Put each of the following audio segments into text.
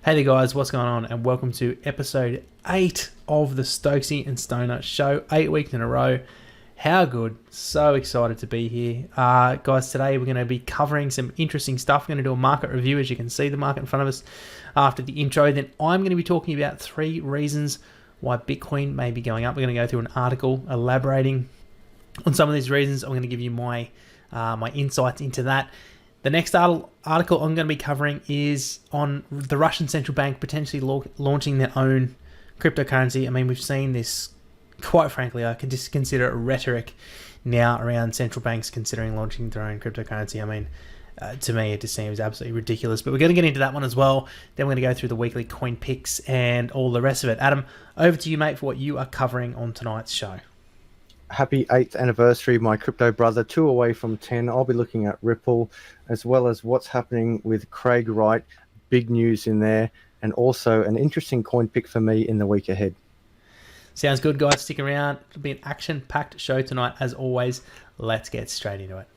Hey there guys, what's going on? And welcome to episode 8 of the Stokesy and Stoner Show. 8 weeks in a row. How good. So excited to be here. Guys, today we're going to be covering some interesting stuff. We're going to do a market review, as you can see the market in front of us after the intro. Then I'm going to be talking about 3 reasons why Bitcoin may be going up. We're going to go through an article elaborating on some of these reasons. I'm going to give you my insights into that. The next article I'm going to be covering is on the Russian central bank potentially launching their own cryptocurrency. I mean, we've seen this, quite frankly, I can just consider it rhetoric now around central banks considering launching their own cryptocurrency. I mean, to me, it just seems absolutely ridiculous. But we're going to get into that one as well. Then we're going to go through the weekly coin picks and all the rest of it. Adam, over to you, mate, for what you are covering on tonight's show. Happy 8th anniversary, my crypto brother. 2 away from 10. I'll be looking at Ripple, as well as what's happening with Craig Wright. Big news in there, and also an interesting coin pick for me in the week ahead. Sounds good, guys. Stick around. It'll be an action-packed show tonight, as always. Let's get straight into it.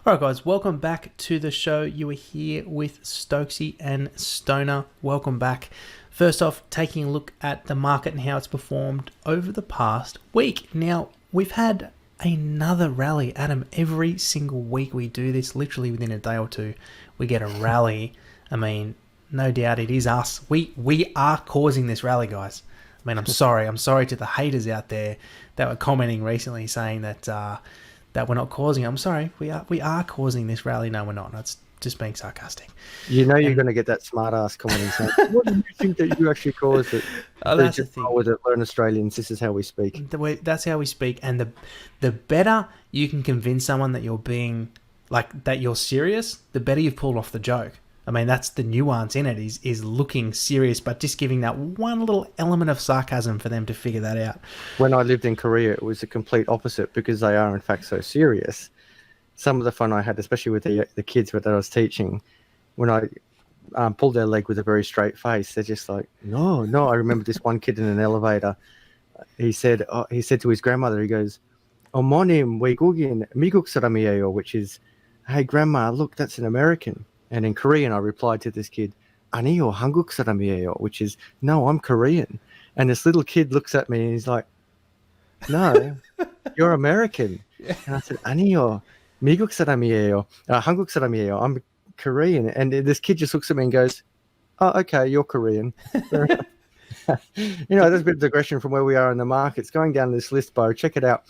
Alright guys, welcome back to the show. You are here with Stokesy and Stoner. Welcome back. First off, taking a look at the market and how it's performed over the past week. Now, we've had another rally. Adam, every single week we do this, literally within a day or two, we get a rally. I mean, no doubt it is us. We are causing this rally, guys. I mean, I'm sorry to the haters out there that were commenting recently saying that we're not causing it. I'm sorry, we are causing this rally. No, we're not. That's just being sarcastic. You know you're going to get that smart ass comment saying, what do you think that you actually caused it? Oh, that's the thing. With it, learn Australians, this is how we speak. That's how we speak. And the better you can convince someone that you're being, like, that you're serious, the better you've pulled off the joke. I mean, that's the nuance in it, is looking serious, but just giving that one little element of sarcasm for them to figure that out. When I lived in Korea, it was the complete opposite, because they are, in fact, so serious. Some of the fun I had, especially with the kids that I was teaching, when I pulled their leg with a very straight face, they're just like, no. I remember this one kid in an elevator. He said to his grandmother, he goes, "Omonim 외국인 미국 사람이에요," which is, "Hey, grandma, look, that's an American." And in Korean, I replied to this kid, "아니요, 한국 사람이에요," which is, "No, I'm Korean." And this little kid looks at me and he's like, "No, you're American." And I said, "아니요, 미국 사람이에요, 한국 사람이에요. I'm Korean." And this kid just looks at me and goes, "Oh, okay, you're Korean." You know, there's a bit of digression from where we are in the markets. Going down this list, Beau, check it out.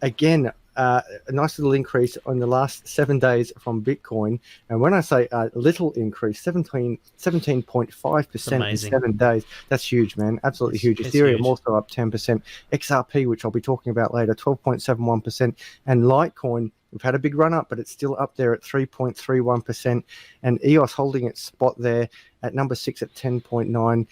Again, a nice little increase on the last 7 days from Bitcoin. And when I say a little increase, 17.5% in 7 days, that's huge, man. Absolutely huge. Ethereum huge. Also up 10%. XRP, which I'll be talking about later, 12.71%. And Litecoin, we've had a big run up, but it's still up there at 3.31%. And EOS holding its spot there at number 6 at 10.9%.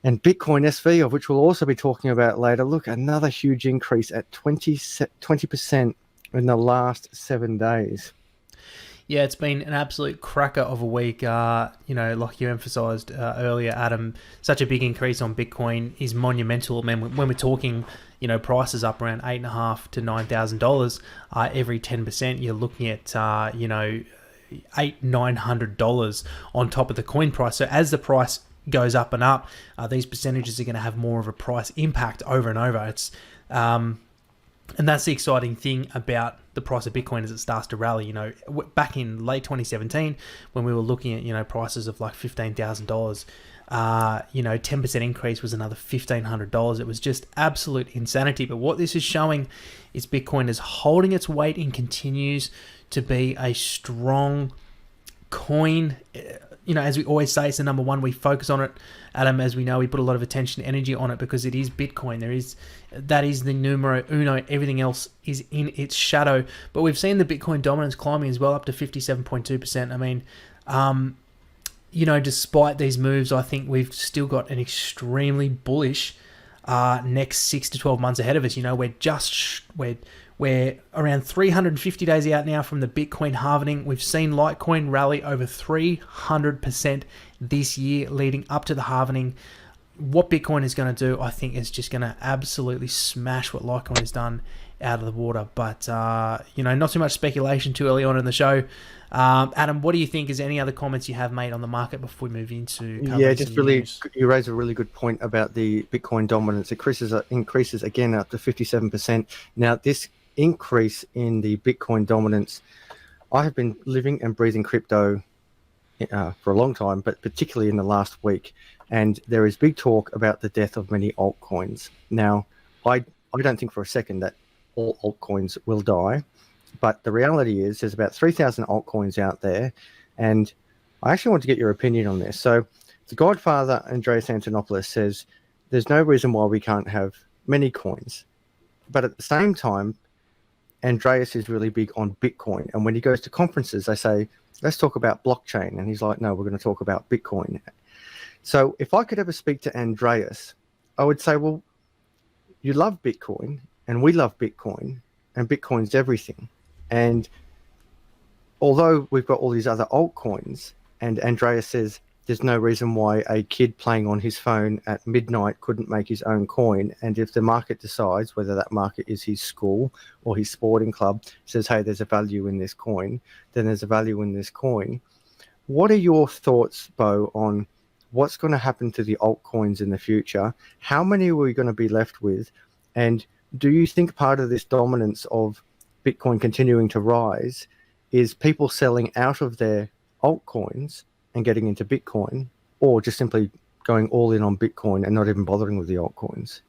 And Bitcoin SV, of which we'll also be talking about later, look, another huge increase at 20% in the last 7 days. Yeah, it's been an absolute cracker of a week. You know, like you emphasized earlier, Adam, such a big increase on Bitcoin is monumental. I mean, when we're talking, you know, prices up around $8,500 to $9,000 every 10%, you're looking at, you know, $800-900 on top of the coin price. So as the price goes up and up, these percentages are going to have more of a price impact over and over. It's and that's the exciting thing about the price of Bitcoin as it starts to rally. You know, back in late 2017, when we were looking at, you know, prices of like $15,000, you know, 10% increase was another $1,500. It was just absolute insanity. But what this is showing is Bitcoin is holding its weight and continues to be a strong coin. You know, as we always say, it's the number one. We focus on it, Adam. As we know, we put a lot of attention, energy on it because it is Bitcoin. That is the numero uno. Everything else is in its shadow. But we've seen the Bitcoin dominance climbing as well, up to 57.2%. I mean, you know, despite these moves, I think we've still got an extremely bullish next 6 to 12 months ahead of us. You know, we're We're around 350 days out now from the Bitcoin halvening. We've seen Litecoin rally over 300% this year leading up to the halvening. What Bitcoin is going to do, I think, is just going to absolutely smash what Litecoin has done out of the water. But, not too much speculation too early on in the show. Adam, what do you think? Is there any other comments you have made on the market before we move into just really news? You raise a really good point about the Bitcoin dominance. It increases again up to 57%. Now, this increase in the Bitcoin dominance, I have been living and breathing crypto for a long time, but particularly in the last week. And there is big talk about the death of many altcoins. Now, I don't think for a second that all altcoins will die. But the reality is there's about 3,000 altcoins out there. And I actually want to get your opinion on this. So the godfather, Andreas Antonopoulos, says there's no reason why we can't have many coins. But at the same time, Andreas is really big on Bitcoin. And when he goes to conferences, they say, let's talk about blockchain. And he's like, no, we're going to talk about Bitcoin. So if I could ever speak to Andreas, I would say, well, you love Bitcoin and we love Bitcoin and Bitcoin's everything. And although we've got all these other altcoins, and Andreas says there's no reason why a kid playing on his phone at midnight couldn't make his own coin. And if the market decides, whether that market is his school or his sporting club, says, hey, there's a value in this coin, then there's a value in this coin. What are your thoughts, Beau, on what's going to happen to the altcoins in the future? How many are we going to be left with? And do you think part of this dominance of Bitcoin continuing to rise is people selling out of their altcoins and getting into Bitcoin, or just simply going all in on Bitcoin and not even bothering with the altcoins?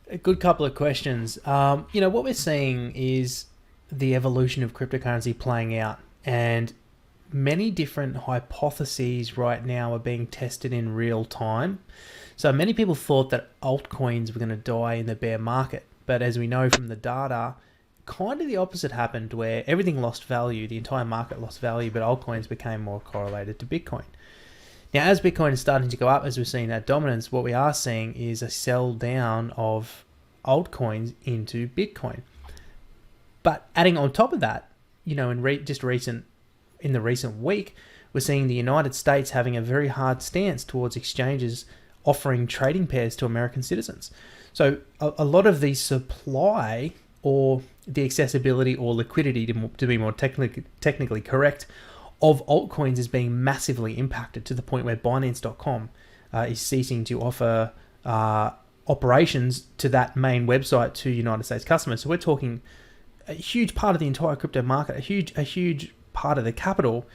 A good couple of questions. What we're seeing is the evolution of cryptocurrency playing out, and many different hypotheses right now are being tested in real time. So many people thought that altcoins were going to die in the bear market, but as we know from the data, kind of the opposite happened, where everything lost value, the entire market lost value, but altcoins became more correlated to Bitcoin. Now, as Bitcoin is starting to go up, as we're seeing that dominance, what we are seeing is a sell down of altcoins into Bitcoin. But adding on top of that, in the recent week, we're seeing the United States having a very hard stance towards exchanges offering trading pairs to American citizens. So a lot of the supply, or the accessibility or liquidity, to be more technically correct, of altcoins is being massively impacted, to the point where Binance.com is ceasing to offer operations to that main website to United States customers. So we're talking a huge part of the entire crypto market, a huge part of the capital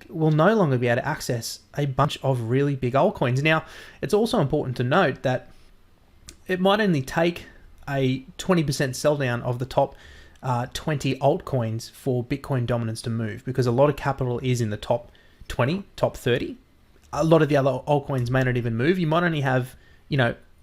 will no longer be able to access a bunch of really big altcoins. Now, it's also important to note that it might only take a 20% sell down of the top 20 altcoins for Bitcoin dominance to move, because a lot of capital is in the top 20, top 30. A lot of the other altcoins may not even move. You might only have,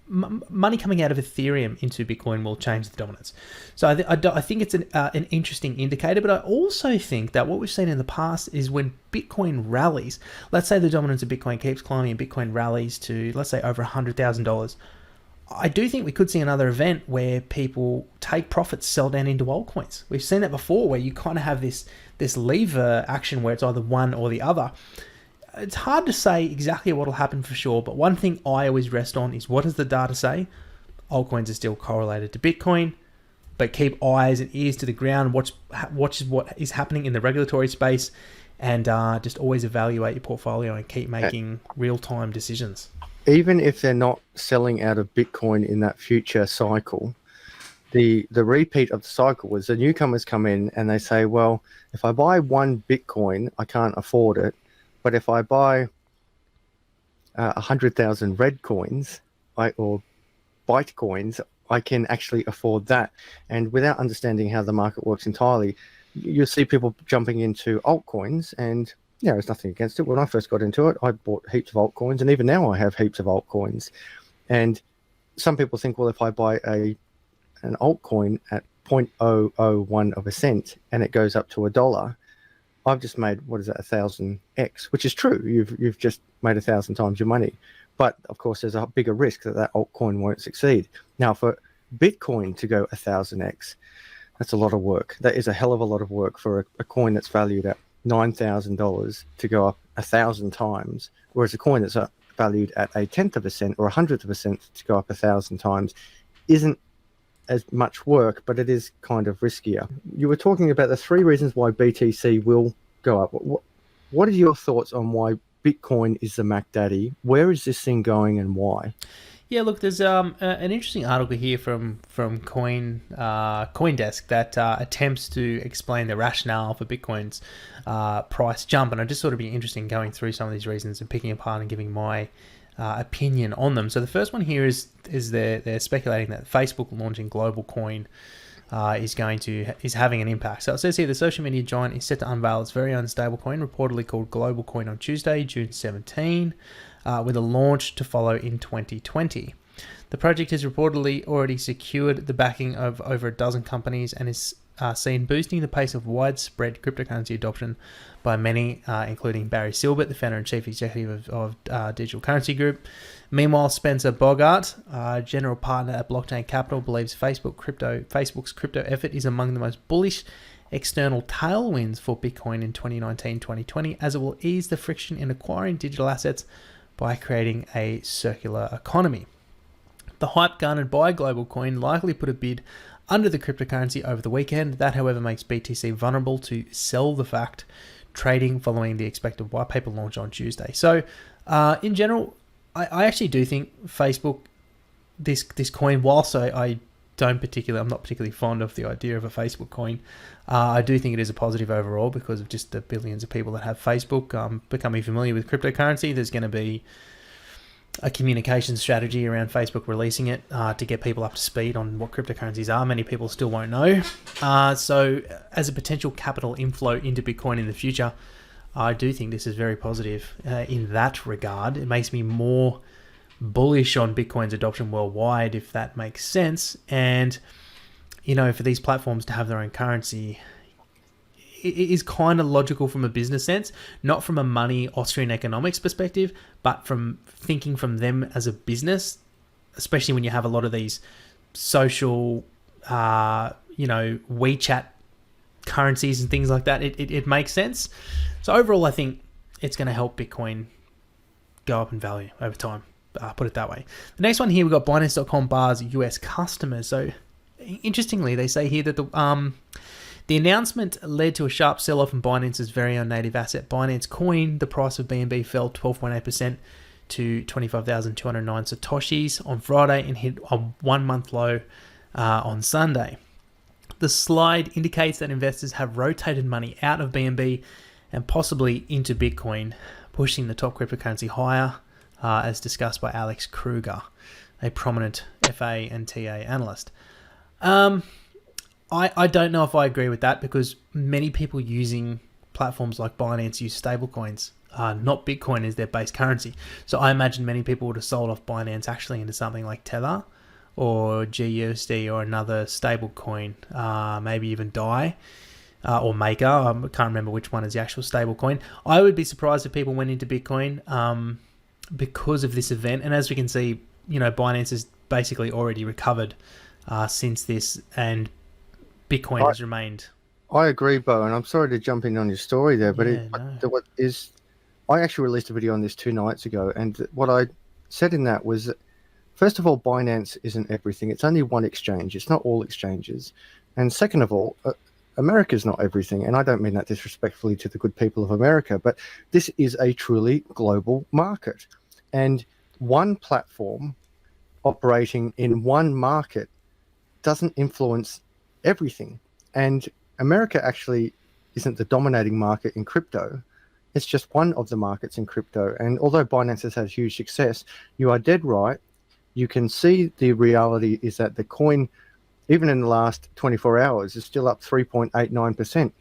money coming out of Ethereum into Bitcoin will change the dominance. So I think it's an interesting indicator, but I also think that what we've seen in the past is when Bitcoin rallies, let's say the dominance of Bitcoin keeps climbing and Bitcoin rallies to, let's say, over $100,000. I do think we could see another event where people take profits, sell down into altcoins. We've seen it before, where you kind of have this lever action where it's either one or the other. It's hard to say exactly what will happen for sure, but one thing I always rest on is, what does the data say? Altcoins are still correlated to Bitcoin, but keep eyes and ears to the ground, watch what is happening in the regulatory space, and just always evaluate your portfolio and keep making real-time decisions. Even if they're not selling out of Bitcoin in that future cycle, the repeat of the cycle was the newcomers come in and they say, well, if I buy one Bitcoin, I can't afford it. But if I buy 100,000 red coins or Bytecoins, I can actually afford that. And without understanding how the market works entirely, you'll see people jumping into altcoins, and there's nothing against it. When I first got into it, I bought heaps of altcoins, and even now I have heaps of altcoins. And some people think, well, if I buy an altcoin at 0.001 of a cent and it goes up to $1, I've just made, 1,000x, which is true. You've just made 1,000 times your money. But of course, there's a bigger risk that altcoin won't succeed. Now, for Bitcoin to go 1,000x. That's a lot of work. That is a hell of a lot of work for a coin that's valued at $9,000 to go up 1,000 times, whereas a coin that's valued at a tenth of a cent or a hundredth of a cent to go up 1,000 times isn't as much work, but it is kind of riskier. You were talking about the 3 reasons why BTC will go up. What are your thoughts on why Bitcoin is the Mac Daddy? Where is this thing going and why? Yeah, look, there's an interesting article here from CoinDesk that attempts to explain the rationale for Bitcoin's price jump, and I'd just sort of be interested in going through some of these reasons and picking apart and giving my opinion on them. So the first one here is they're speculating that Facebook launching Global Coin is having an impact. So it says here the social media giant is set to unveil its very own stablecoin, reportedly called Global Coin, on Tuesday, June 17. With a launch to follow in 2020. The project has reportedly already secured the backing of over a dozen companies and is seen boosting the pace of widespread cryptocurrency adoption by many, including Barry Silbert, the founder and chief executive of Digital Currency Group. Meanwhile, Spencer Bogart, general partner at Blockchain Capital, believes Facebook's crypto effort is among the most bullish external tailwinds for Bitcoin in 2019-2020, as it will ease the friction in acquiring digital assets by creating a circular economy. The hype garnered by Global Coin likely put a bid under the cryptocurrency over the weekend. That, however, makes BTC vulnerable to sell the fact trading following the expected white paper launch on Tuesday. So, in general, I actually do think Facebook, this coin, whilst I'm not particularly fond of the idea of a Facebook coin. I do think it is a positive overall because of just the billions of people that have Facebook becoming familiar with cryptocurrency. There's going to be a communication strategy around Facebook releasing it to get people up to speed on what cryptocurrencies are. Many people still won't know. So as a potential capital inflow into Bitcoin in the future, I do think this is very positive in that regard. It makes me more bullish on Bitcoin's adoption worldwide, if that makes sense. And, for these platforms to have their own currency, it is kind of logical from a business sense, not from a money Austrian economics perspective, but from thinking from them as a business, especially when you have a lot of these social, WeChat currencies and things like that. It makes sense. So overall, I think it's going to help Bitcoin go up in value over time. Put it that way. The next one here, we've got Binance.com bars US customers. So interestingly, they say here that the announcement led to a sharp sell-off in Binance's very own native asset, Binance Coin. The price of BNB fell 12.8% to 25,209 Satoshis on Friday and hit a 1-month low on Sunday. The slide indicates that investors have rotated money out of BNB and possibly into Bitcoin, pushing the top cryptocurrency higher, as discussed by Alex Kruger, a prominent FA and TA analyst. I don't know if I agree with that because many people using platforms like Binance use stablecoins, not Bitcoin as their base currency. So I imagine many people would have sold off Binance actually into something like Tether or GUSD or another stable coin, maybe even DAI or Maker. I can't remember which one is the actual stable coin. I would be surprised if people went into Bitcoin because of this event. And as we can see, Binance has basically already recovered since this, and Bitcoin has remained. I agree, Beau, and I'm sorry to jump in on your story there, but I actually released a video on this 2 nights ago, and what I said in that was that, first of all, Binance isn't everything. It's only one exchange. It's not all exchanges. And second of all, America's not everything, and I don't mean that disrespectfully to the good people of America, but this is a truly global market. And one platform operating in one market doesn't influence everything. And America actually isn't the dominating market in crypto. It's just one of the markets in crypto. And although Binance has had huge success, you are dead right. You can see the reality is that the coin, even in the last 24 hours, is still up 3.89%.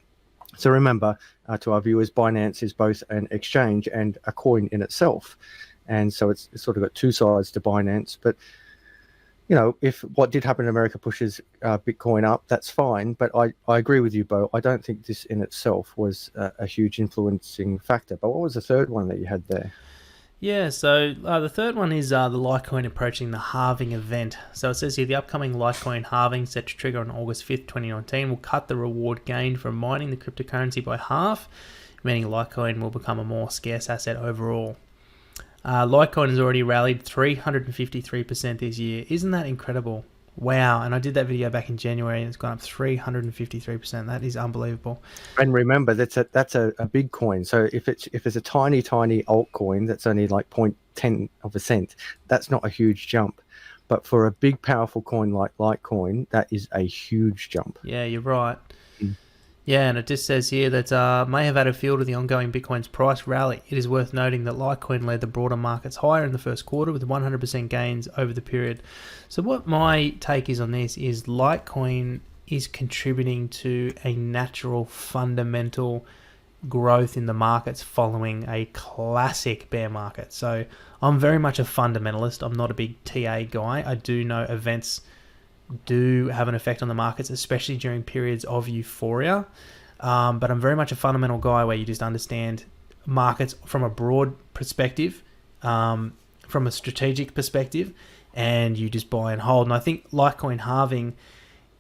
So remember, to our viewers, Binance is both an exchange and a coin in itself. And so it's sort of got two sides to Binance. But, if what did happen in America pushes Bitcoin up, that's fine. But I agree with you, Beau. I don't think this in itself was a huge influencing factor. But what was the third one that you had there? Yeah, so the third one is the Litecoin approaching the halving event. So it says here the upcoming Litecoin halving set to trigger on August 5th, 2019 will cut the reward gained from mining the cryptocurrency by half, meaning Litecoin will become a more scarce asset overall. Litecoin has already rallied 353% this year. Isn't that incredible? Wow, and I did that video back in January and it's gone up 353%. That is unbelievable. And remember, that's a big coin. So if it's a tiny altcoin that's only like 0.10 of a cent, that's not a huge jump. But for a big powerful coin like Litecoin, that is a huge jump. Yeah, you're right. Yeah, and it just says here that may have added fuel to the ongoing Bitcoin's price rally. It is worth noting that Litecoin led the broader markets higher in the first quarter with 100% gains over the period. So what my take is on this is Litecoin is contributing to a natural fundamental growth in the markets following a classic bear market. So I'm very much a fundamentalist. I'm not a big TA guy. I do know events do have an effect on the markets, especially during periods of euphoria. But I'm very much a fundamental guy where you just understand markets from a broad perspective, from a strategic perspective, and you just buy and hold. And I think Litecoin halving,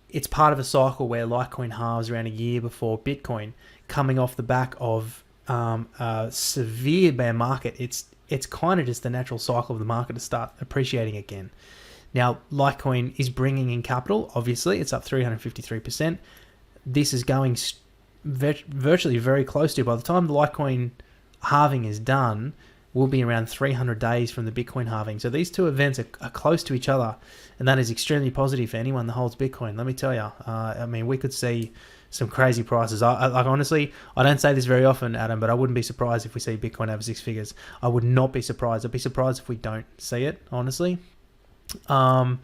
it's part of a cycle where Litecoin halves around a year before Bitcoin, coming off the back of a severe bear market. It's kind of just the natural cycle of the market to start appreciating again. Now, Litecoin is bringing in capital. Obviously, it's up 353%. This is going virtually very close to, by the time the Litecoin halving is done, will be around 300 days from the Bitcoin halving. So these two events are close to each other, and that is extremely positive for anyone that holds Bitcoin. Let me tell you, I mean, we could see some crazy prices. Honestly, I don't say this very often, Adam, but I wouldn't be surprised if we see Bitcoin over six figures. I would not be surprised. I'd be surprised if we don't see it, honestly. So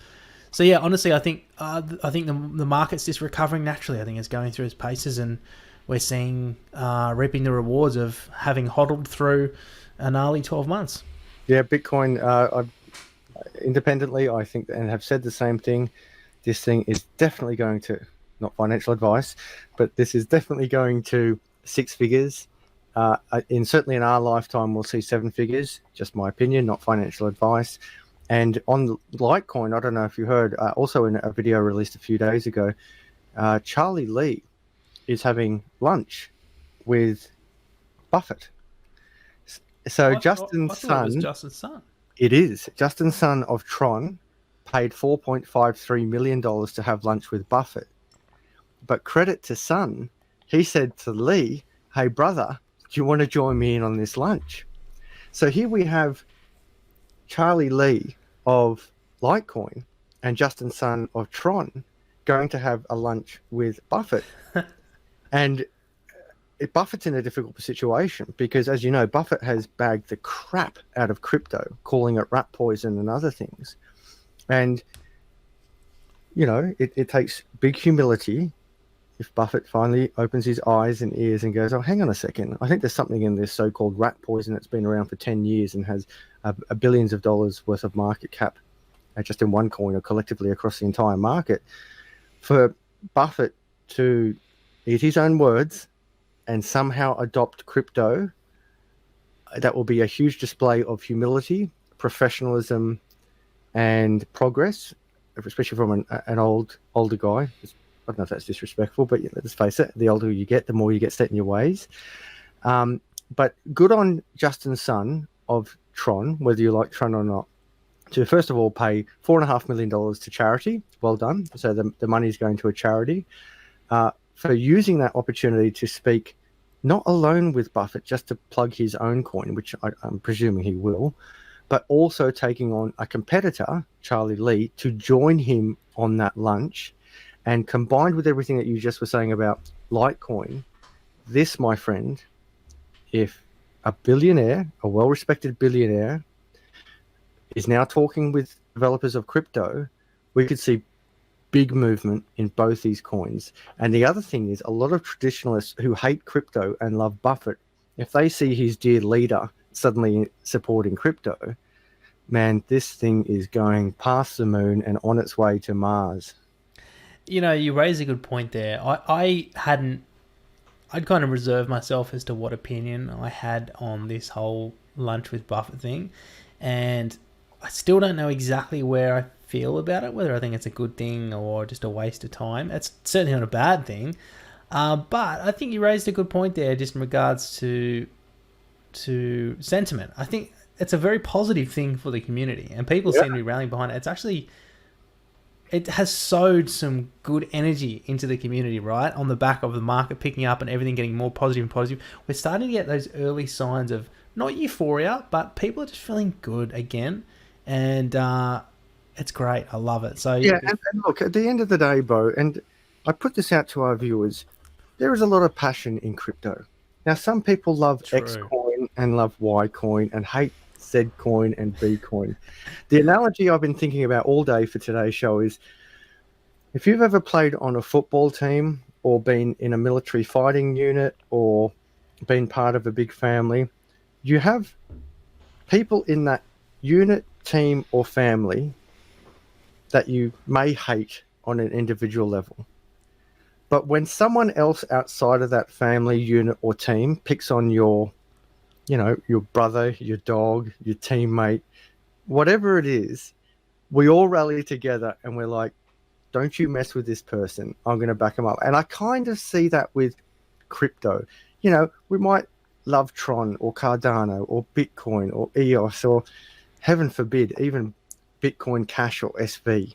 yeah, honestly, I think the market's just recovering naturally. I think it's going through its paces, and we're seeing reaping the rewards of having hodled through an early 12 months. Yeah, Bitcoin. Independently, I think, and have said the same thing. This thing is definitely going to, not financial advice, but this is definitely going to six figures. Certainly in our lifetime, we'll see seven figures. Just my opinion, not financial advice. And on Litecoin, I don't know if you heard, also in a video released a few days ago, Charlie Lee is having lunch with Buffett. So Justin's son. It was Justin's son. It is. Justin's son of Tron paid $4.53 million to have lunch with Buffett. But credit to son, he said to Lee, "Hey, brother, do you want to join me in on this lunch?" So here we have Charlie Lee of Litecoin and Justin Sun of Tron going to have a lunch with Buffett. And Buffett's in a difficult situation because, as you know, Buffett has bagged the crap out of crypto, calling it rat poison and other things. And, you know, it takes big humility if Buffett finally opens his eyes and ears and goes, "Oh, hang on a second. I think there's something in this so-called rat poison that's been around for 10 years and has billions of dollars worth of market cap just in one coin or collectively across the entire market." For Buffett to eat his own words and somehow adopt crypto, that will be a huge display of humility, professionalism, and progress, especially from an older guy. I don't know if that's disrespectful, but let's face it, the older you get, the more you get set in your ways. But good on Justin's son of Tron, whether you like Tron or not, to first of all pay $4.5 million to charity. Well done. So the money is going to a charity. For using that opportunity to speak not alone with Buffett, just to plug his own coin, which I'm presuming he will, but also taking on a competitor, Charlie Lee, to join him on that lunch. And combined with everything that you just were saying about Litecoin, this, my friend, if a billionaire, a well-respected billionaire, is now talking with developers of crypto, we could see big movement in both these coins. And the other thing is, a lot of traditionalists who hate crypto and love Buffett, if they see his dear leader suddenly supporting crypto, man, this thing is going past the moon and on its way to Mars. You know, you raise a good point there. I'd kind of reserved myself as to what opinion I had on this whole lunch with Buffett thing, and I still don't know exactly where I feel about it, whether I think it's a good thing or just a waste of time. It's certainly not a bad thing, but I think you raised a good point there, just in regards to sentiment. I think it's a very positive thing for the community, and people seem to be rallying behind it. It's actually, it has sowed some good energy into the community, right? On the back of the market picking up and everything getting more positive and positive. We're starting to get those early signs of not euphoria, but people are just feeling good again. And it's great. I love it. So yeah, and look, at the end of the day, Beau, and I put this out to our viewers, there is a lot of passion in crypto. Now, some people love X coin and love Y coin and hate Z coin and B coin. The analogy I've been thinking about all day for today's show is, if you've ever played on a football team or been in a military fighting unit or been part of a big family, you have people in that unit, team, or family that you may hate on an individual level. But when someone else outside of that family, unit, or team picks on your brother, your dog, your teammate, whatever it is, we all rally together and we're like, don't you mess with this person. I'm going to back them up. And I kind of see that with crypto. We might love Tron or Cardano or Bitcoin or EOS or, heaven forbid, even Bitcoin Cash or SV.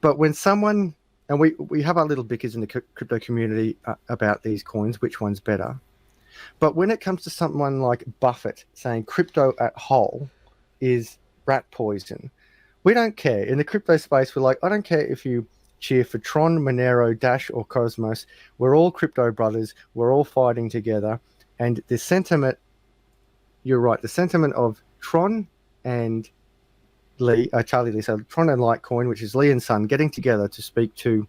But when someone, and we have our little bickers in the crypto community about these coins, which one's better. But when it comes to someone like Buffett saying crypto at whole is rat poison, we don't care. In the crypto space, we're like, I don't care if you cheer for Tron, Monero, Dash, or Cosmos. We're all crypto brothers. We're all fighting together. And the sentiment, you're right, the sentiment of Tron and Charlie Lee, so Tron and Litecoin, which is Lee and Son, getting together to speak to,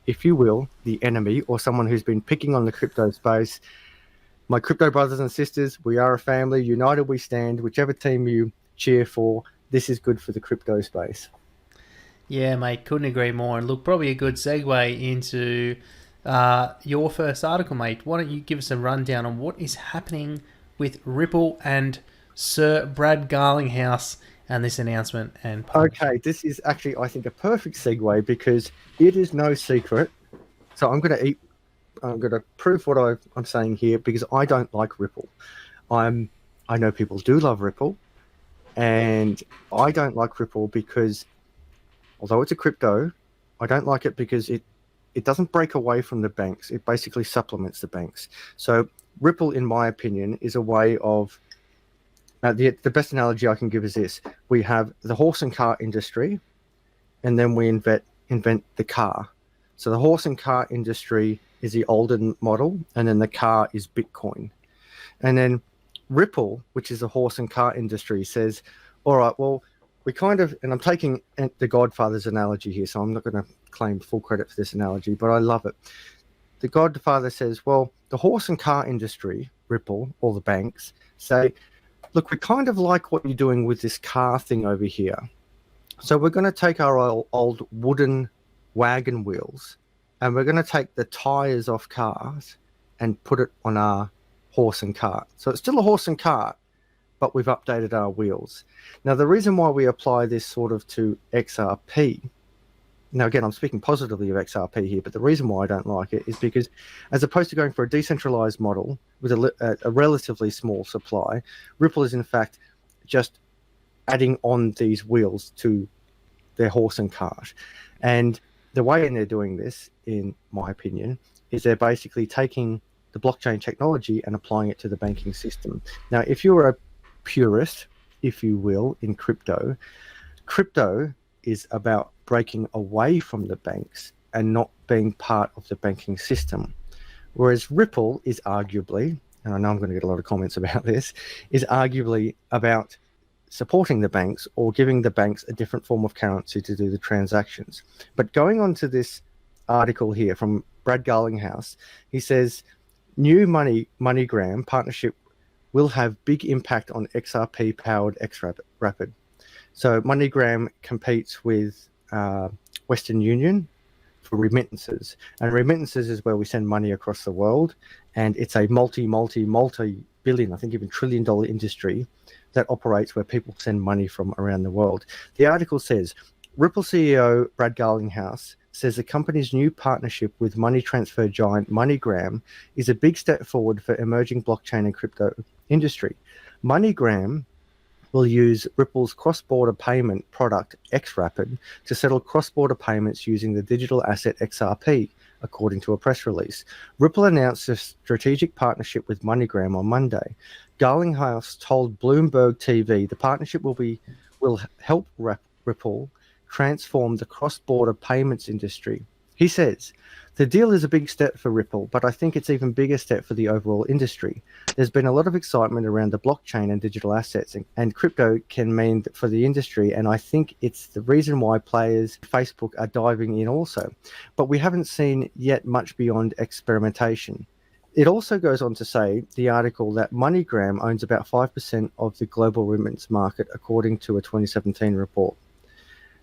if you will, the enemy or someone who's been picking on the crypto space. My crypto brothers and sisters, we are a family. United we stand. Whichever team you cheer for, this is good for the crypto space. Yeah, mate, couldn't agree more. And look, probably a good segue into your first article, mate. Why don't you give us a rundown on what is happening with Ripple and Sir Brad Garlinghouse and this announcement and publishing? Okay, this is actually, I think, a perfect segue because it is no secret. So I'm going to prove what I'm saying here because I don't like Ripple. I know people do love Ripple, and I don't like Ripple because, although it's a crypto, I don't like it because it doesn't break away from the banks. It basically supplements the banks. So Ripple, in my opinion, is a way of the best analogy I can give is this. We have the horse and car industry, and then we invent the car. So the horse and car industry is the older model, and then the car is Bitcoin. And then Ripple, which is the horse and car industry, says, all right, well, we kind of, and I'm taking the Godfather's analogy here, so I'm not going to claim full credit for this analogy, but I love it. The Godfather says, well, the horse and car industry, Ripple, all the banks, say, look, we kind of like what you're doing with this car thing over here. So we're going to take our old wooden wagon wheels and we're going to take the tires off cars and put it on our horse and cart. So it's still a horse and cart, but we've updated our wheels. Now, the reason why we apply this sort of to XRP, now again, I'm speaking positively of XRP here, but the reason why I don't like it is because as opposed to going for a decentralized model with a relatively small supply, Ripple is in fact just adding on these wheels to their horse and cart. And the way they're doing this, in my opinion, is they're basically taking the blockchain technology and applying it to the banking system. Now, if you're a purist, if you will, in crypto is about breaking away from the banks and not being part of the banking system. Whereas Ripple is arguably, and I know I'm going to get a lot of comments about this, is arguably about supporting the banks or giving the banks a different form of currency to do the transactions. But going on to this article here from Brad Garlinghouse, he says, new MoneyGram partnership will have big impact on XRP-powered XRapid. So MoneyGram competes with Western Union for remittances. And remittances is where we send money across the world. And it's a multi billion, I think even trillion-dollar industry that operates where people send money from around the world. The article says, Ripple CEO Brad Garlinghouse says the company's new partnership with money transfer giant MoneyGram is a big step forward for emerging blockchain and crypto industry. MoneyGram will use Ripple's cross-border payment product XRapid to settle cross-border payments using the digital asset XRP, according to a press release. Ripple announced a strategic partnership with MoneyGram on Monday. Garlinghouse told Bloomberg TV the partnership will help Ripple transform the cross-border payments industry. He says, the deal is a big step for Ripple, but I think it's even bigger step for the overall industry. There's been a lot of excitement around the blockchain and digital assets, and crypto can mean for the industry, and I think it's the reason why players, Facebook, are diving in also. But we haven't seen yet much beyond experimentation. It also goes on to say, the article, that MoneyGram owns about 5% of the global remittance market, according to a 2017 report.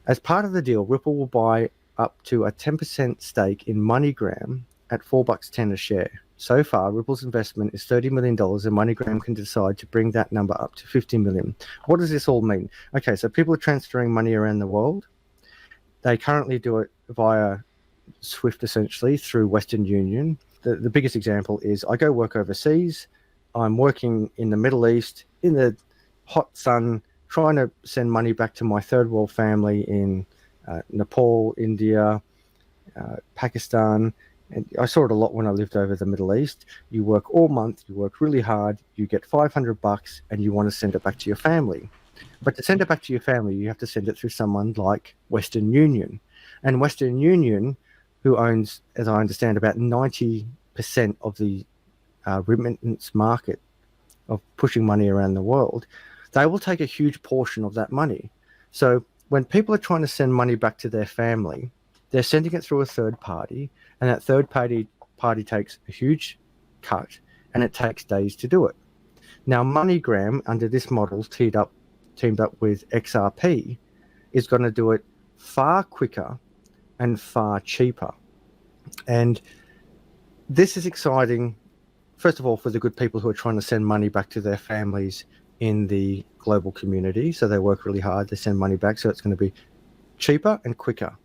As part of the deal, Ripple will buy up to a 10% stake in MoneyGram at $4.10 a share. So far, Ripple's investment is $30 million, and MoneyGram can decide to bring that number up to $50 million. What does this all mean? Okay, so people are transferring money around the world. They currently do it via SWIFT, essentially, through Western Union. The biggest example is I go work overseas. I'm working in the Middle East, in the hot sun, trying to send money back to my third world family in Nepal, India, Pakistan. And I saw it a lot when I lived over the Middle East. You work all month, you work really hard, you get $500 and you want to send it back to your family. But to send it back to your family, you have to send it through someone like Western Union. And Western Union, who owns, as I understand, about 90% of the remittance market of pushing money around the world, they will take a huge portion of that money. So when people are trying to send money back to their family, they're sending it through a third party, and that third party takes a huge cut, and it takes days to do it. Now, MoneyGram, under this model, teamed up with XRP, is going to do it far quicker and far cheaper. And this is exciting, first of all, for the good people who are trying to send money back to their families in the global community. So they work really hard, they send money back, so it's going to be cheaper and quicker.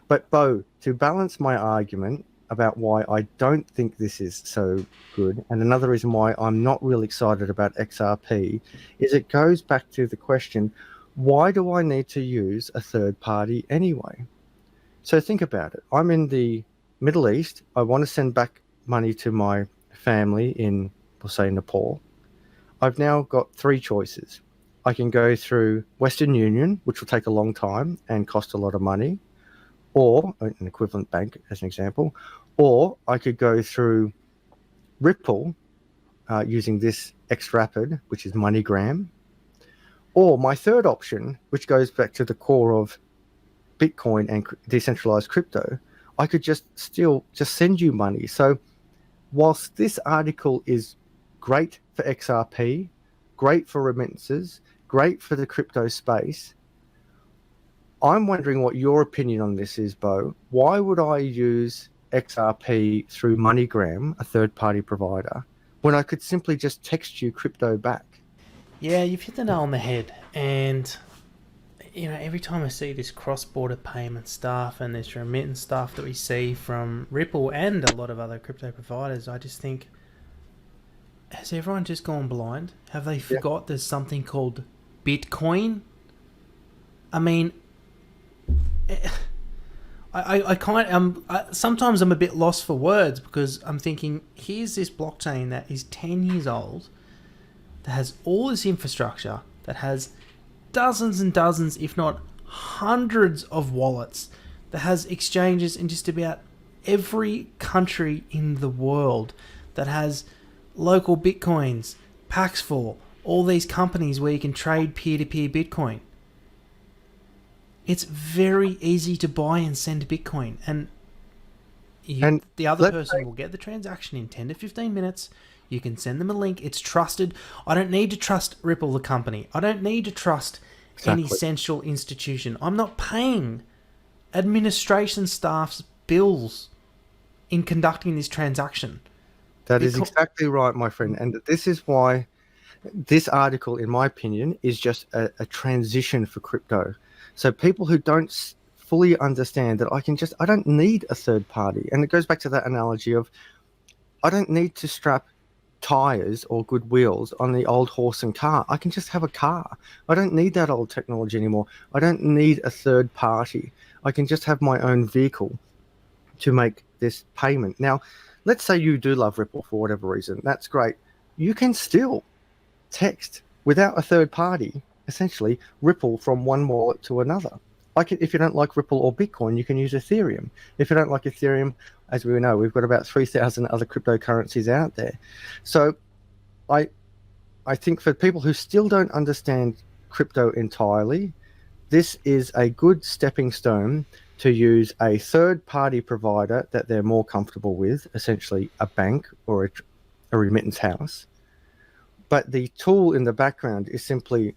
But Beau, to balance my argument about why I don't think this is so good, and another reason why I'm not really excited about XRP, is it goes back to the question, why do I need to use a third party anyway? So think about it. I'm in the Middle East. I want to send back money to my family in, we'll say, Nepal. I've now got three choices. I can go through Western Union, which will take a long time and cost a lot of money, or an equivalent bank, as an example, or I could go through Ripple using this XRapid, which is MoneyGram, or my third option, which goes back to the core of Bitcoin and decentralized crypto, I could just send you money. So whilst this article is great for XRP, great for remittances, great for the crypto space, I'm wondering what your opinion on this is, Beau. Why would I use XRP through MoneyGram, a third-party provider, when I could simply just text you crypto back? Yeah, you've hit the nail on the head. And, you know, every time I see this cross-border payment stuff and this remittance stuff that we see from Ripple and a lot of other crypto providers, I just think, has everyone just gone blind? Have they forgot there's something called Bitcoin? I mean, sometimes I'm a bit lost for words, because I'm thinking, here's this blockchain that is 10 years old, that has all this infrastructure, that has dozens and dozens, if not hundreds of wallets, that has exchanges in just about every country in the world, that has local Bitcoins, Paxful, all these companies where you can trade peer-to-peer Bitcoin. It's very easy to buy and send Bitcoin, and the other person will get the transaction in 10 to 15 minutes. You can send them a link. It's trusted. I don't need to trust Ripple, the company. I don't need to trust any central institution. I'm not paying administration staff's bills in conducting this transaction. That is exactly right, my friend. And this is why this article, in my opinion, is just a transition for crypto. So people who don't fully understand that I don't need a third party. And it goes back to that analogy of I don't need to strap tires or good wheels on the old horse and car. I can just have a car. I don't need that old technology anymore. I don't need a third party. I can just have my own vehicle to make this payment. Now, let's say you do love Ripple for whatever reason. That's great. You can still text without a third party, essentially Ripple from one wallet to another. If you don't like Ripple or Bitcoin, you can use Ethereum. If you don't like Ethereum, as we know, we've got about 3,000 other cryptocurrencies out there. So I think for people who still don't understand crypto entirely, this is a good stepping stone to use a third-party provider that they're more comfortable with, essentially a bank or a remittance house. But the tool in the background is simply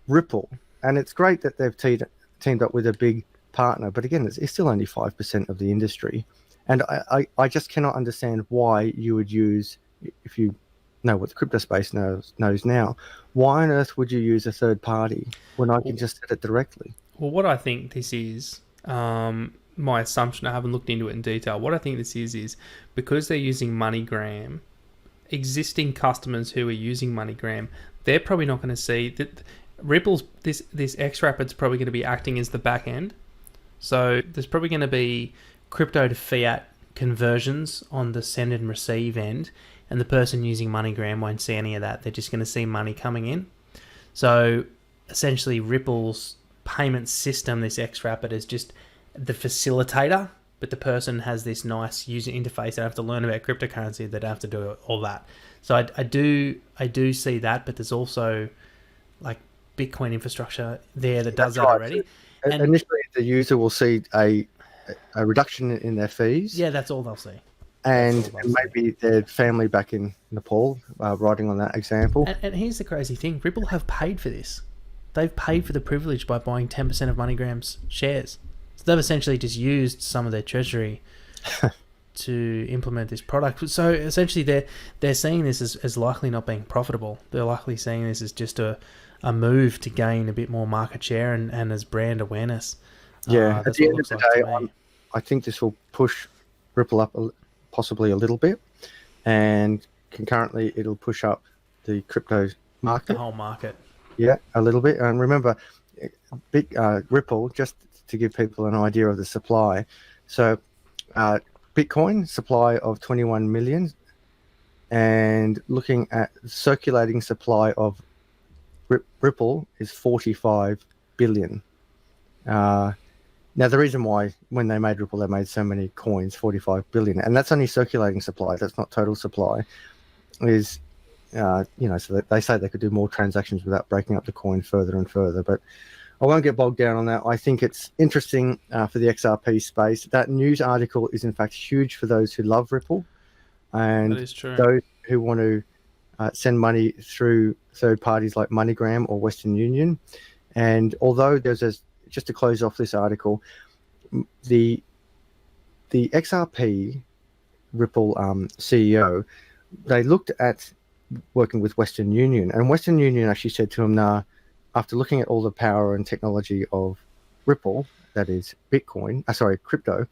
Ripple. And it's great that they've teamed up with a big partner. But again, it's still only 5% of the industry. And I just cannot understand why you would use, if you know what the crypto space knows now, why on earth would you use a third party when I can just set it directly? Well, what I think this is, my assumption, I haven't looked into it in detail. What I think this is because they're using MoneyGram, existing customers who are using MoneyGram, they're probably not going to see that Ripple's this X-Rapid's probably going to be acting as the back end. So there's probably going to be crypto to fiat conversions on the send and receive end, and the person using MoneyGram won't see any of that. They're just going to see money coming in. So essentially Ripple's payment system, this X-Rapid, is just the facilitator, but the person has this nice user interface. They don't have to learn about cryptocurrency. They don't have to do all that. So I do see that, but there's also like Bitcoin infrastructure there that does that already. And initially, the user will see a reduction in their fees. Yeah, that's all they'll see. And maybe their family back in Nepal, riding on that example. And here's the crazy thing. Ripple have paid for this. They've paid for the privilege by buying 10% of MoneyGram's shares. So they've essentially just used some of their treasury to implement this product. So essentially they're seeing this as likely not being profitable. They're likely seeing this as just a move to gain a bit more market share and as brand awareness. Yeah, at the end of the day, I think this will push Ripple up possibly a little bit, and concurrently it'll push up the crypto market. The whole market. Yeah, a little bit. And remember, Ripple, just to give people an idea of the supply. So Bitcoin, supply of 21 million, and looking at circulating supply of Ripple is 45 billion. Now, the reason why when they made Ripple, they made so many coins, 45 billion, and that's only circulating supply. That's not total supply. Is so they say they could do more transactions without breaking up the coin further and further. But I won't get bogged down on that. I think it's interesting for the XRP space. That news article is in fact huge for those who love Ripple, and that is true. Those who want to send money through third parties like MoneyGram or Western Union. And although just to close off this article, the XRP Ripple CEO, they looked at working with Western Union, and Western Union actually said to him, "Nah, after looking at all the power and technology of Ripple, that is crypto,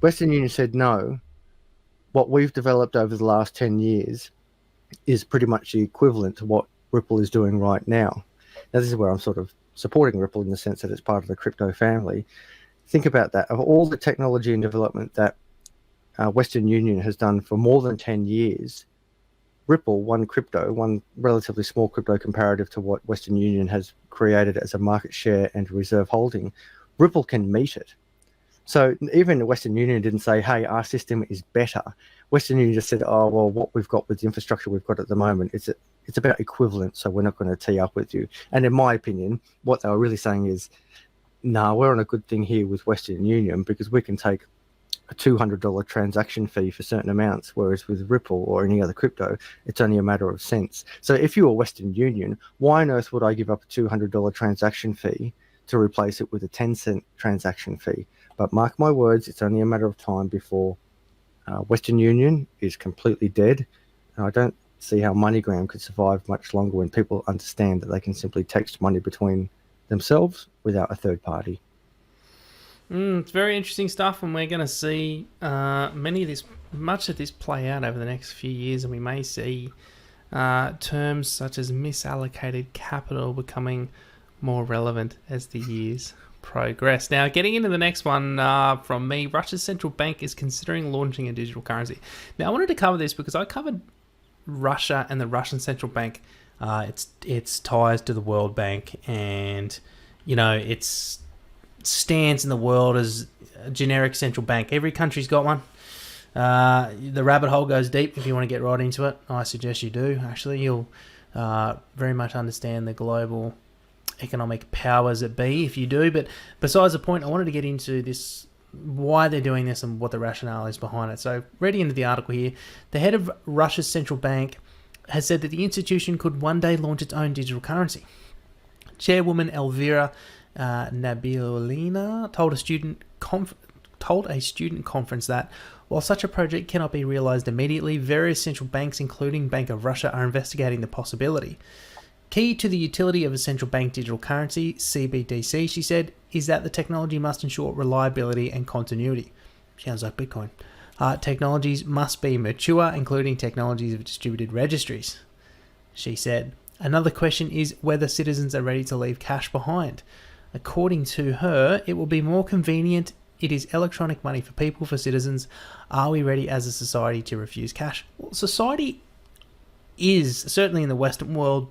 Western Union said, no, what we've developed over the last 10 years is pretty much the equivalent to what Ripple is doing right now." Now, this is where I'm sort of supporting Ripple in the sense that it's part of the crypto family. Think about that. Of all the technology and development that Western Union has done for more than 10 years, Ripple, one relatively small crypto comparative to what Western Union has created as a market share and reserve holding, Ripple can meet it. So even Western Union didn't say, hey, our system is better. Western Union just said, oh, well, what we've got with the infrastructure we've got at the moment, it's about equivalent, so we're not going to tee up with you. And in my opinion, what they were really saying is, nah, we're on a good thing here with Western Union because we can take a $200 transaction fee for certain amounts, whereas with Ripple or any other crypto, it's only a matter of cents. So if you were Western Union, why on earth would I give up a $200 transaction fee to replace it with a 10-cent transaction fee? But mark my words, it's only a matter of time before Western Union is completely dead, and I don't see how MoneyGram could survive much longer when people understand that they can simply text money between themselves without a third party. It's very interesting stuff, and we're going to see much of this play out over the next few years, and we may see terms such as misallocated capital becoming more relevant as the years progress. Now, getting into the next one from me, Russia's central bank is considering launching a digital currency. Now, I wanted to cover this because I covered Russia and the Russian central bank, its ties to the World Bank, and its stance in the world as a generic central bank. Every country's got one. The rabbit hole goes deep if you want to get right into it. I suggest you do. Actually, you'll very much understand the global economic powers that be if you do. But besides the point, I wanted to get into this, why they're doing this and what the rationale is behind it. So, reading into the article here, the head of Russia's central bank has said that the institution could one day launch its own digital currency. Chairwoman Elvira Nabiulina told a student conference that while such a project cannot be realized immediately, various central banks, including Bank of Russia, are investigating the possibility. Key to the utility of a central bank digital currency, CBDC, she said, is that the technology must ensure reliability and continuity. Sounds like Bitcoin. Technologies must be mature, including technologies of distributed registries, she said. Another question is whether citizens are ready to leave cash behind. According to her, it will be more convenient. It is electronic money for people, for citizens. Are we ready as a society to refuse cash? Well, society is, certainly in the Western world,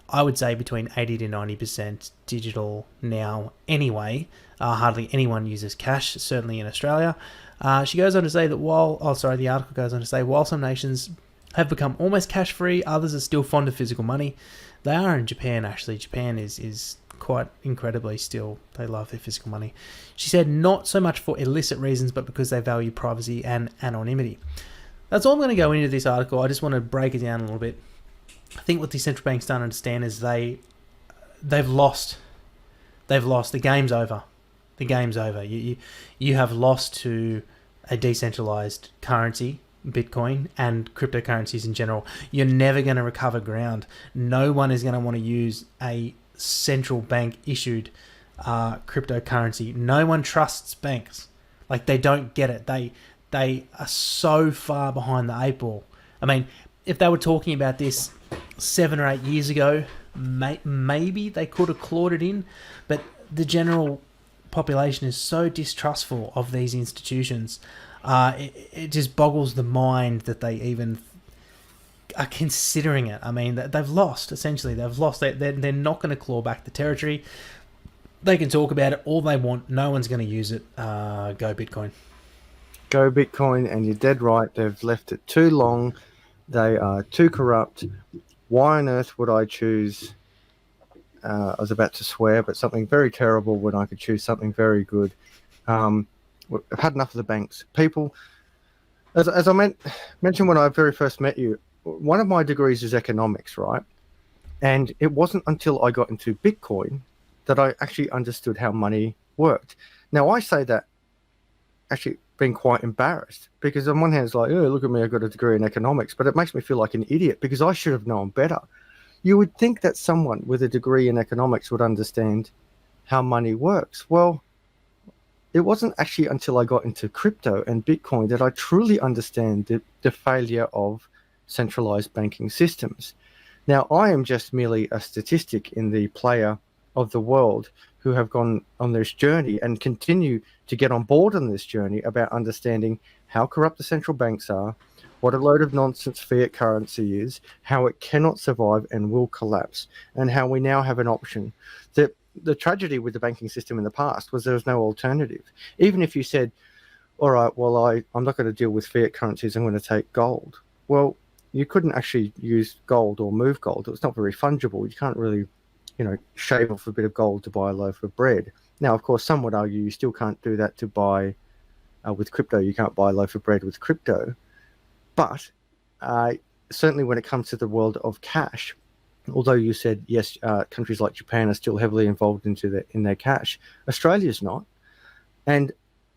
I would say between 80 to 90% digital now anyway. Hardly anyone uses cash, certainly in Australia. She goes on to say that the article goes on to say, while some nations have become almost cash-free, others are still fond of physical money. They are in Japan, actually. Japan is quite incredibly still, they love their physical money. She said not so much for illicit reasons, but because they value privacy and anonymity. That's all I'm going to go into this article. I just want to break it down a little bit. I think what the central banks don't understand is they've lost. The game's over. The game's over. You have lost to a decentralized currency, Bitcoin, and cryptocurrencies in general. You're never going to recover ground. No one is going to want to use a central bank issued cryptocurrency. No one trusts banks. Like, they don't get it. They are so far behind the eight ball. I mean, if they were talking about this 7 or 8 years ago, maybe they could have clawed it in, but the general population is so distrustful of these institutions. It just boggles the mind that they even are considering it. I mean, they've lost, essentially. They've lost. They're not going to claw back the territory. They can talk about it all they want. No one's going to use it. Go Bitcoin. Go Bitcoin, and you're dead right. They've left it too long. They are too corrupt. Why on earth would I choose, I was about to swear, but something very terrible when I could choose something very good? I've had enough of the banks. People, as I mentioned when I very first met you, one of my degrees is economics, right? And it wasn't until I got into Bitcoin that I actually understood how money worked. Now, I say that actually being quite embarrassed, because on one hand it's like, oh, look at me, I got a degree in economics, but it makes me feel like an idiot because I should have known better. You would think that someone with a degree in economics would understand how money works. Well, it wasn't actually until I got into crypto and Bitcoin that I truly understand the failure of centralized banking systems. Now, I am just merely a statistic in the player of the world who have gone on this journey and continue to get on board on this journey about understanding how corrupt the central banks are, what a load of nonsense fiat currency is, how it cannot survive and will collapse, and how we now have an option. The tragedy with the banking system in the past was there was no alternative. Even if you said, all right, well, I'm not going to deal with fiat currencies, I'm going to take gold. Well, you couldn't actually use gold or move gold. It's not very fungible. You can't really, shave off a bit of gold to buy a loaf of bread. Now, of course, some would argue you still can't do that to buy with crypto. You can't buy a loaf of bread with crypto. But certainly when it comes to the world of cash, although you said, yes, countries like Japan are still heavily involved in their cash, Australia's not. And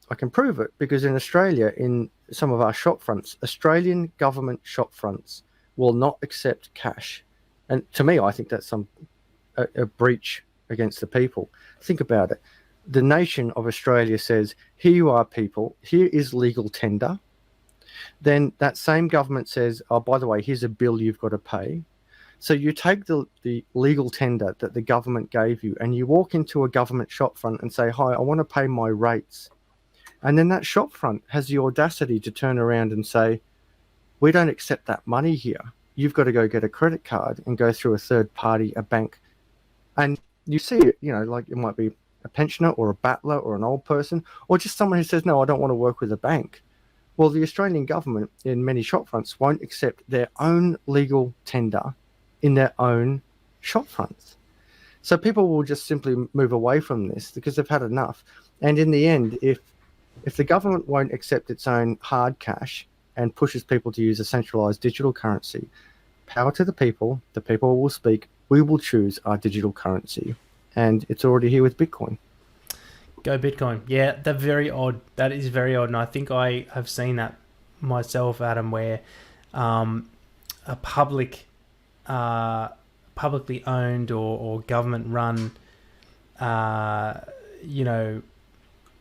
I can prove it because in Australia, in some of our shop fronts, Australian government shop fronts will not accept cash. And to me, I think that's a breach against the people. Think about it. The nation of Australia says, here you are, people, here is legal tender. Then that same government says, oh, by the way, here's a bill you've got to pay. So you take the legal tender that the government gave you and you walk into a government shopfront and say, hi, I want to pay my rates. And then that shopfront has the audacity to turn around and say, we don't accept that money here. You've got to go get a credit card and go through a third party, a bank. And you see it, like it might be a pensioner or a battler or an old person or just someone who says, no, I don't want to work with a bank. Well, the Australian government in many shopfronts won't accept their own legal tender in their own shopfronts. So people will just simply move away from this because they've had enough. And in the end, if the government won't accept its own hard cash and pushes people to use a centralized digital currency, power to the people will speak, we will choose our digital currency. And it's already here with Bitcoin. Go Bitcoin. Yeah, that's very odd. That is very odd. And I think I have seen that myself, Adam, where a publicly owned or government run,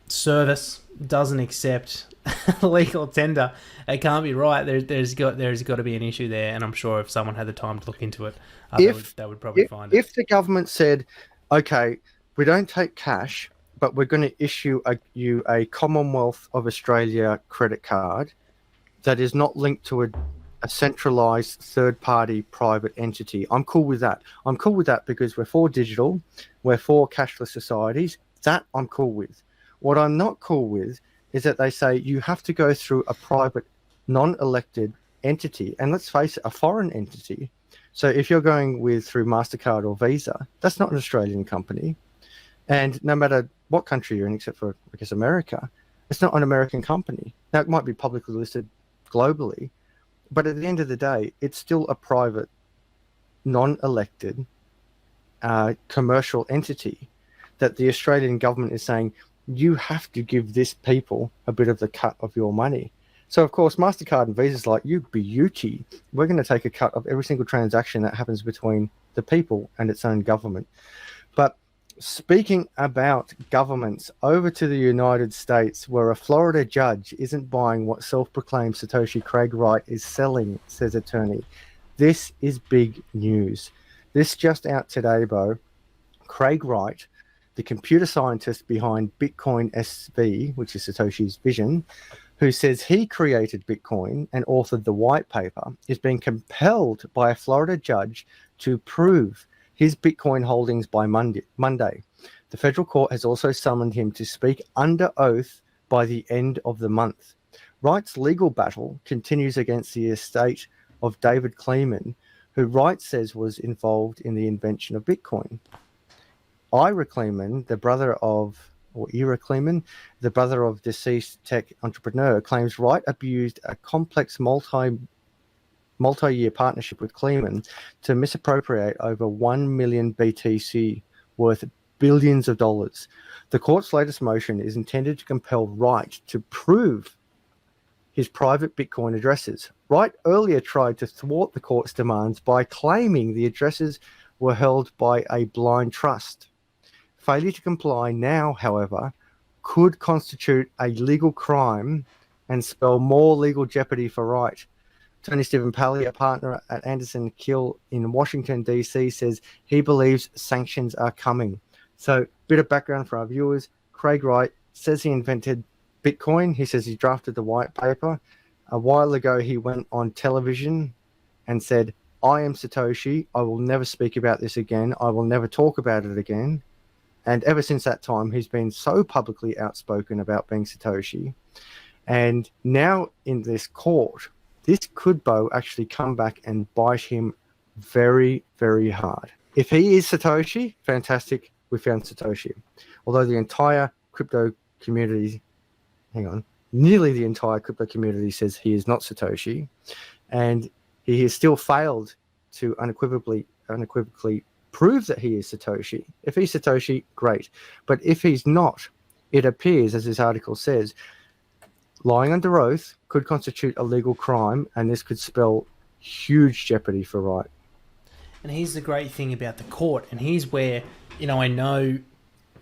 service doesn't accept legal tender. It can't be right. There's got to be an issue there. And I'm sure if someone had the time to look into it, they would probably find it. If the government said, okay, we don't take cash, but we're going to issue you a Commonwealth of Australia credit card that is not linked to a centralized third-party private entity. I'm cool with that. I'm cool with that because we're for digital, we're for cashless societies. That I'm cool with. What I'm not cool with is that they say you have to go through a private, non-elected entity, and let's face it, a foreign entity. So if you're going through MasterCard or Visa, that's not an Australian company. And no matter what country you're in, except for, I guess, America, it's not an American company. Now, it might be publicly listed globally, but at the end of the day, it's still a private, non-elected commercial entity that the Australian government is saying, you have to give this people a bit of the cut of your money. So, of course, MasterCard and Visa's like, you beauty. We're going to take a cut of every single transaction that happens between the people and its own government. But speaking about governments, over to the United States, where a Florida judge isn't buying what self-proclaimed Satoshi Craig Wright is selling, says attorney. This is big news. This just out today, Beau. Craig Wright, the computer scientist behind Bitcoin SV, which is Satoshi's vision, who says he created Bitcoin and authored the white paper, is being compelled by a Florida judge to prove his Bitcoin holdings by Monday. The federal court has also summoned him to speak under oath by the end of the month. Wright's legal battle continues against the estate of David Kleeman, who Wright says was involved in the invention of Bitcoin. Ira Kleeman, Ira Kleeman, the brother of deceased tech entrepreneur, claims Wright abused a complex multi-year partnership with Kleeman to misappropriate over 1 million BTC worth billions of dollars. The court's latest motion is intended to compel Wright to prove his private Bitcoin addresses. Wright earlier tried to thwart the court's demands by claiming the addresses were held by a blind trust. Failure to comply now, however, could constitute a legal crime and spell more legal jeopardy for Wright. Attorney Stephen Pally, a partner at Anderson Kill in Washington, D.C., says he believes sanctions are coming. So, bit of background for our viewers. Craig Wright says he invented Bitcoin. He says he drafted the white paper. A while ago, he went on television and said, I am Satoshi. I will never speak about this again. I will never talk about it again. And ever since that time, he's been so publicly outspoken about being Satoshi. And now in this court, this could, Beau, actually come back and bite him very, very hard. If he is Satoshi, fantastic, we found Satoshi. Although the entire crypto community, nearly the entire crypto community says he is not Satoshi, and he has still failed to unequivocally prove that he is Satoshi. If he's Satoshi, great. But if he's not, it appears, as this article says, lying under oath could constitute a legal crime, and this could spell huge jeopardy for Wright. And here's the great thing about the court, and here's where, I know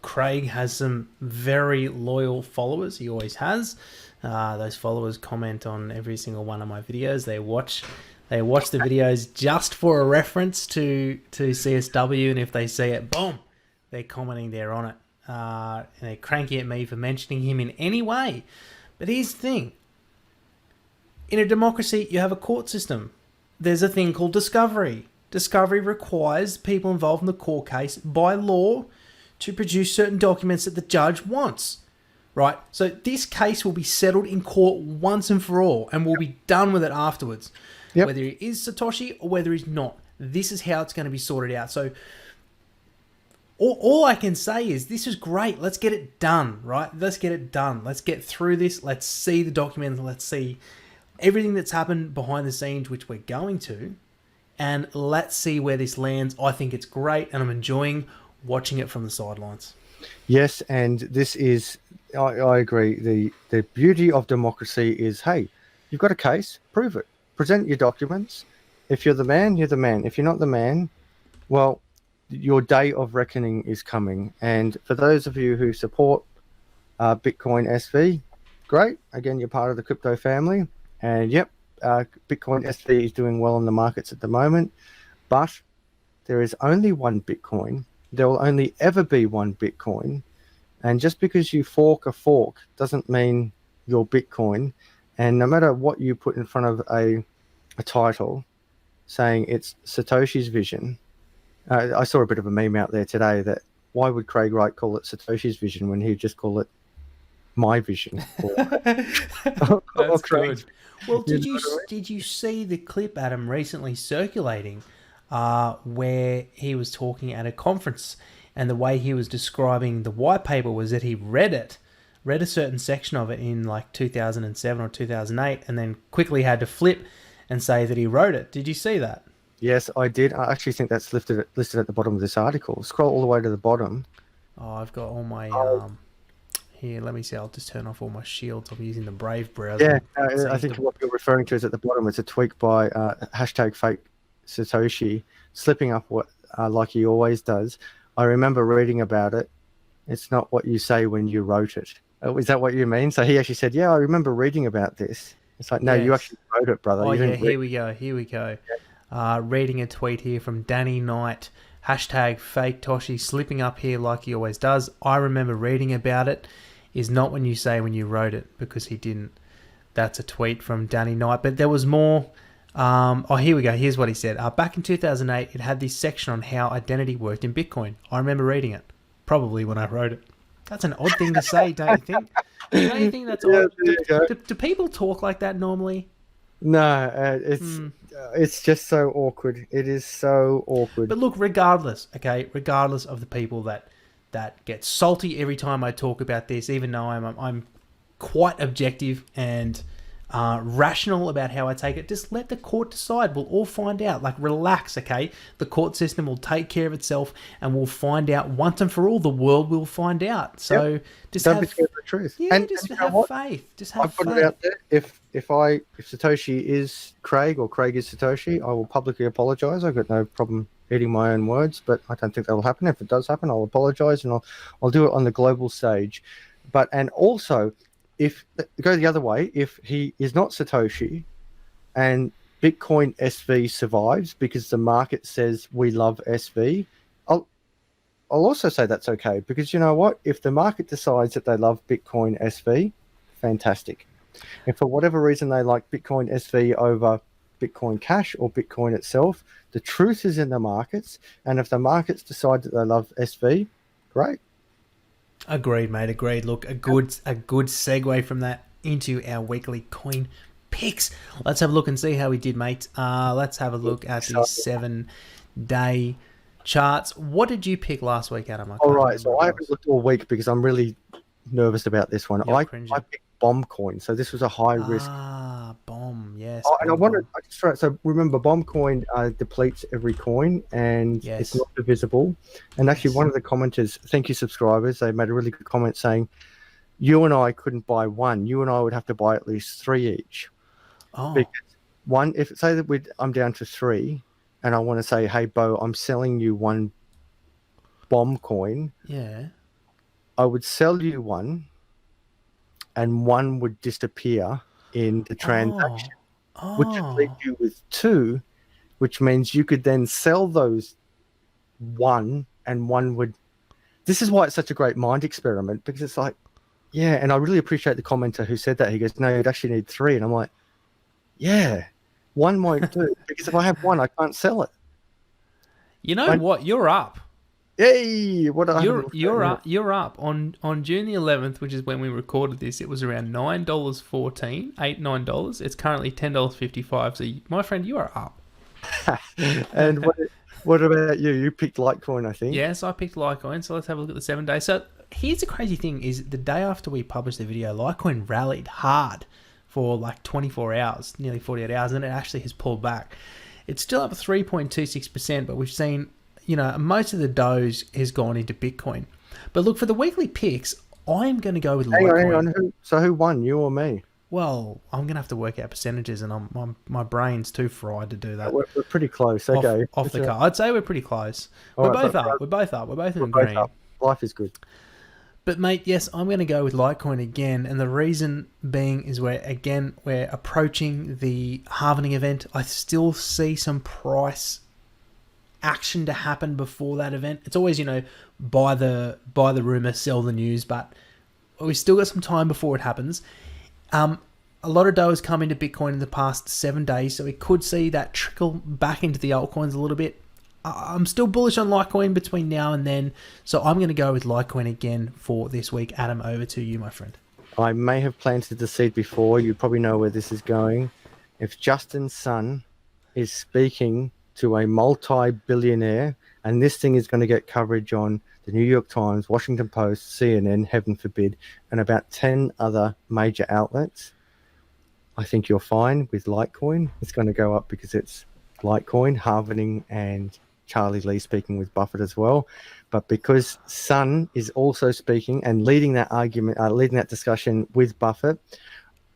Craig has some very loyal followers. He always has. Those followers comment on every single one of my videos. They watch the videos just for a reference to CSW, and if they see it, boom, they're commenting there on it. And they're cranky at me for mentioning him in any way. But here's the thing. In a democracy, you have a court system. There's a thing called discovery. Discovery requires people involved in the court case by law to produce certain documents that the judge wants, right? So this case will be settled in court once and for all, and we'll be done with it afterwards. Yep. Whether he is Satoshi or whether he's not, this is how it's going to be sorted out. So all I can say is this is great. Let's get it done, right? Let's get it done. Let's get through this. Let's see the documents. Let's see everything that's happened behind the scenes, which we're going to, and let's see where this lands. I think it's great, and I'm enjoying watching it from the sidelines. Yes, and this is, I agree. The beauty of democracy is, hey, you've got a case, prove it. Present your documents. If you're the man, you're the man. If you're not the man, well, your day of reckoning is coming. And for those of you who support Bitcoin SV, great. Again, you're part of the crypto family. And yep, Bitcoin SV is doing well in the markets at the moment. But there is only one Bitcoin. There will only ever be one Bitcoin. And just because you fork a fork doesn't mean you're Bitcoin. And no matter what you put in front of a title saying it's Satoshi's vision, I saw a bit of a meme out there today that why would Craig Wright call it Satoshi's vision when he'd just call it my vision? That's good. Well, did you see the clip, Adam, recently circulating where he was talking at a conference, and the way he was describing the white paper was that he read a certain section of it in like 2007 or 2008, and then quickly had to flip and say that he wrote it. Did you see that? Yes, I did. I actually think that's listed at the bottom of this article. Scroll all the way to the bottom. Oh, I've got all my... Here, let me see. I'll just turn off all my shields. I'm using the Brave browser. Yeah, I think what you're referring to is at the bottom. It's a tweak by hashtag fake Satoshi, slipping up what like he always does. I remember reading about it. It's not what you say when you wrote it. Oh, is that what you mean? So he actually said, yeah, I remember reading about this. It's like, no, yes. You actually wrote it, brother. Oh, yeah, here we go. Yeah. Reading a tweet here from Danny Knight. Hashtag fake Toshi, slipping up here like he always does. I remember reading about it. Is not when you say when you wrote it, because he didn't. That's a tweet from Danny Knight. But there was more. Here we go. Here's what he said. Back in 2008, it had this section on how identity worked in Bitcoin. I remember reading it. Probably when I wrote it. That's an odd thing to say, don't you think? Don't you think that's odd? Do people talk like that normally? No, it's just so awkward. It is so awkward. But look, regardless of the people that get salty every time I talk about this, even though I'm quite objective and rational about how I take it, just let the court decide. We'll all find out. Like, relax, okay? The court system will take care of itself, and we'll find out once and for all. The world will find out. So just don't be scared of the truth. Yeah, and have faith. Just have faith. I put it out there. If Satoshi is Craig or Craig is Satoshi, I will publicly apologize. I've got no problem eating my own words, but I don't think that will happen. If it does happen, I'll apologize, and I'll do it on the global stage. And also, if go the other way, if he is not Satoshi and Bitcoin SV survives because the market says we love SV, I'll also say that's okay, because you know what? If the market decides that they love Bitcoin SV, fantastic. If for whatever reason they like Bitcoin SV over Bitcoin Cash or Bitcoin itself, the truth is in the markets, and if the markets decide that they love SV, great. Agreed, mate. Agreed. Look, a good segue from that into our weekly coin picks. Let's have a look and see how we did, mate. Let's have a look at the 7-day charts. What did you pick last week, Adam? All right, so I haven't looked all week because I'm really nervous about this one. I picked Bomb Coin, so this was a high risk. Bomb, yes. Oh, and I wanted so remember, Bomb Coin depletes every coin, and it's not divisible. And actually, one of the commenters, thank you subscribers, they made a really good comment saying, you and I couldn't buy one. You and I would have to buy at least 3 each. Oh, Because one, if say that I'm down to 3, and I want to say, hey, Beau, I'm selling you one bomb coin. yeah. I would sell you one, and one would disappear in the transaction, which would leave Oh. you with 2, which means you could then sell those one, and one would. This is why it's such a great mind experiment, because it's like, yeah, and I really appreciate the commenter who said that. He goes, no, you'd actually need 3. And I'm like, yeah, one might do, because if I have one, I can't sell it. You know what? You're up. Yay! What You're up. You're up on June the 11th, which is when we recorded this. It was around $9.14, $9. It's currently $10.55. So, my friend, you are up. And what about you? You picked Litecoin, I think. Yes, I picked Litecoin. So let's have a look at the 7 days. So here's the crazy thing: is the day after we published the video, Litecoin rallied hard for like 24 hours, nearly 48 hours, and it actually has pulled back. It's still up 3.26%, but we've seen, most of the doge has gone into Bitcoin. But look, for the weekly picks, I'm going to go with Litecoin. Hang on. So who won, you or me? Well, I'm going to have to work out percentages, and my brain's too fried to do that. We're pretty close. Okay. Off the car. I'd say we're pretty close. We're both up. We're both in green. Up. Life is good. But, mate, yes, I'm going to go with Litecoin again. And the reason being is we're approaching the halvening event. I still see some price action to happen before that event. It's always, buy the rumor, sell the news. But we still got some time before it happens. A lot of dough has come into Bitcoin in the past 7 days. So we could see that trickle back into the altcoins a little bit. I'm still bullish on Litecoin between now and then, so I'm going to go with Litecoin again for this week. Adam, over to you, my friend. I may have planted the seed before. You probably know where this is going. If Justin Sun is speaking to a multi-billionaire, and this thing is going to get coverage on the New York Times, Washington Post, CNN, heaven forbid, and about 10 other major outlets, I think you're fine with Litecoin. It's going to go up because it's Litecoin, halvening, and Charlie Lee speaking with Buffett as well. But because Sun is also speaking and leading that argument, leading that discussion with Buffett,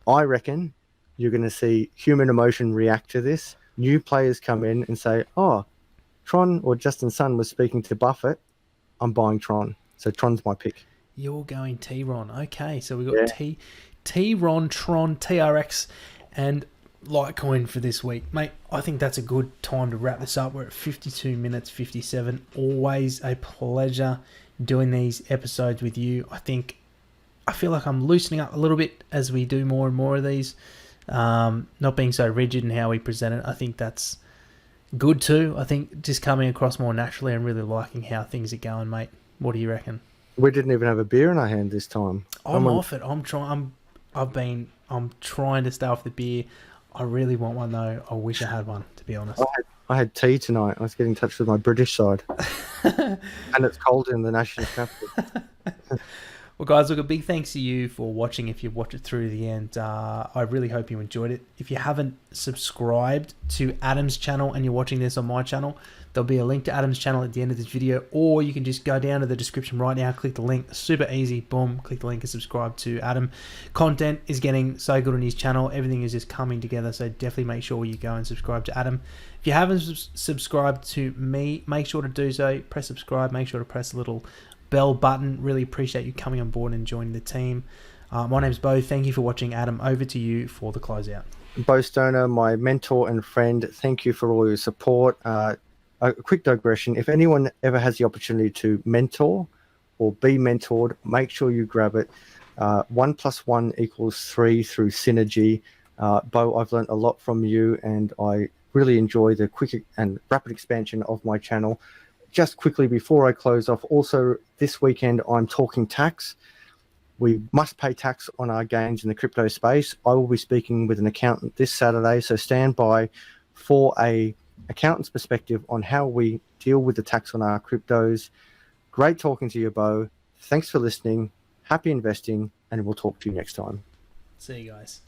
I reckon you're going to see human emotion react to this. New players come in and say, oh, Tron or Justin Sun was speaking to Buffett. I'm buying Tron. So Tron's my pick. You're going T-Ron. Okay, so we've got T-Ron, Tron, TRX, and Litecoin for this week. Mate, I think that's a good time to wrap this up. We're at 52 minutes 57. Always a pleasure doing these episodes with you. I feel like I'm loosening up a little bit as we do more and more of these, not being so rigid in how we present it. I think that's good too. I think just coming across more naturally and really liking how things are going, mate. What do you reckon? We didn't even have a beer in our hand this time. I'm off it. I'm trying to stay off the beer. I really want one though. I wish I had one, to be honest. I had tea tonight. I was getting in touch with my British side. And it's cold in the national capital. Well, guys, look, a big thanks to you for watching. If you've watched it through the end, I really hope you enjoyed it. If you haven't subscribed to Adam's channel and you're watching this on my channel, there'll be a link to Adam's channel at the end of this video, or you can just go down to the description right now, click the link. Super easy. Boom. Click the link and subscribe to Adam. Content is getting so good on his channel. Everything is just coming together, so definitely make sure you go and subscribe to Adam. If you haven't subscribed to me, make sure to do so. Press subscribe. Make sure to press the little bell button. Really appreciate you coming on board and joining the team. My name's Beau. Thank you for watching. Adam, over to you for the closeout. Beau Stoner, my mentor and friend, thank you for all your support. A quick digression. If anyone ever has the opportunity to mentor or be mentored, make sure you grab it. 1 + 1 = 3 through synergy. Beau, I've learned a lot from you, and I really enjoy the quick and rapid expansion of my channel. Just quickly before I close off, also this weekend I'm talking tax. We must pay tax on our gains in the crypto space. I will be speaking with an accountant this Saturday, so stand by for a accountant's perspective on how we deal with the tax on our cryptos. Great talking to you, Beau. Thanks for listening. Happy investing, and we'll talk to you next time. See you guys.